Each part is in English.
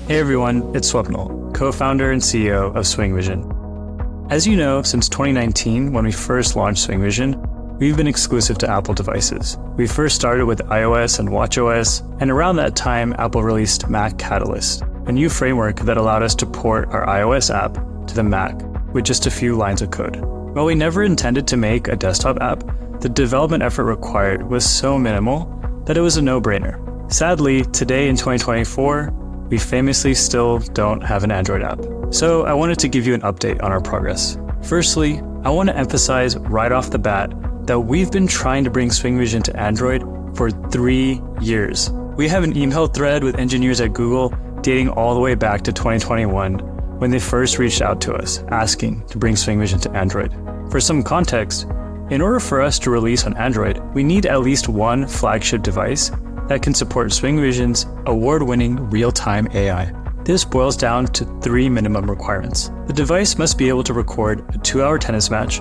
Hey everyone, it's Swapnil, co-founder and CEO of SwingVision. As you know, since 2019, when we first launched SwingVision, we've been exclusive to Apple devices. We first started with iOS and watchOS, and around that time, Apple released Mac Catalyst, a new framework that allowed us to port our iOS app to the Mac with just a few lines of code. While we never intended to make a desktop app, the development effort required was so minimal that it was a no-brainer. Sadly, today in 2024, we famously still don't have an Android app. So I wanted to give you an update on our progress. Firstly, I want to emphasize right off the bat that we've been trying to bring SwingVision to Android for 3 years. We have an email thread with engineers at Google dating all the way back to 2021 when they first reached out to us asking to bring SwingVision to Android. For some context, in order for us to release on Android, we need at least one flagship device that can support SwingVision's award-winning real-time AI. This boils down to 3 minimum requirements. The device must be able to record a 2-hour tennis match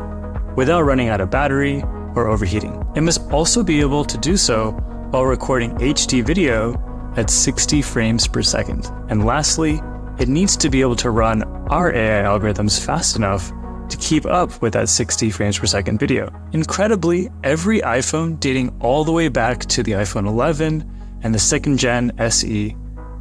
without running out of battery or overheating. It must also be able to do so while recording HD video at 60 frames per second. And lastly, it needs to be able to run our AI algorithms fast enough to keep up with that 60 frames per second video. Incredibly, every iPhone dating all the way back to the iPhone 11 and the 2nd gen SE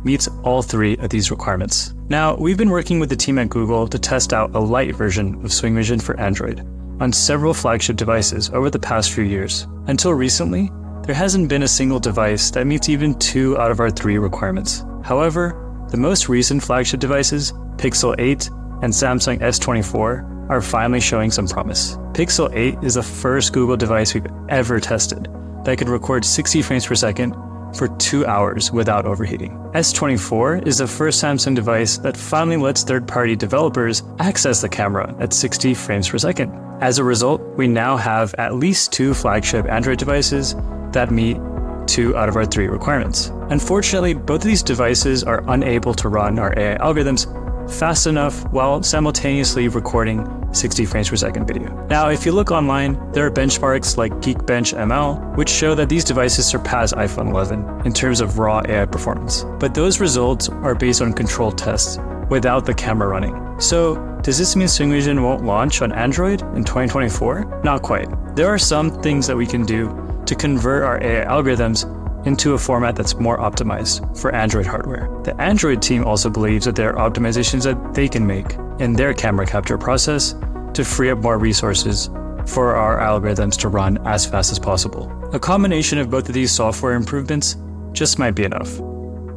meets all 3 of these requirements. Now, we've been working with the team at Google to test out a light version of SwingVision for Android on several flagship devices over the past few years. Until recently, there hasn't been a single device that meets even 2 out of our 3 requirements. However, the most recent flagship devices, Pixel 8 and Samsung S24, are finally showing some promise. Pixel 8 is the first Google device we've ever tested that could record 60 frames per second for 2 hours without overheating. S24 is the first Samsung device that finally lets third-party developers access the camera at 60 frames per second. As a result, we now have at least 2 flagship Android devices that meet 2 out of our 3 requirements. Unfortunately, both of these devices are unable to run our AI algorithms fast enough while simultaneously recording 60 frames per second video. Now, if you look online, there are benchmarks like Geekbench ML, which show that these devices surpass iPhone 11 in terms of raw AI performance. But those results are based on controlled tests without the camera running. So, does this mean SwingVision won't launch on Android in 2024? Not quite. There are some things that we can do to convert our AI algorithms into a format that's more optimized for Android hardware. The Android team also believes that there are optimizations that they can make in their camera capture process to free up more resources for our algorithms to run as fast as possible. A combination of both of these software improvements just might be enough,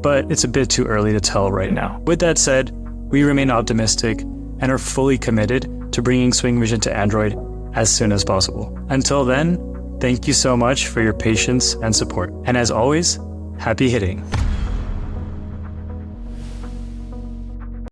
but it's a bit too early to tell right now. With that said, we remain optimistic and are fully committed to bringing SwingVision to Android as soon as possible. Until then, thank you so much for your patience and support. And as always, happy hitting.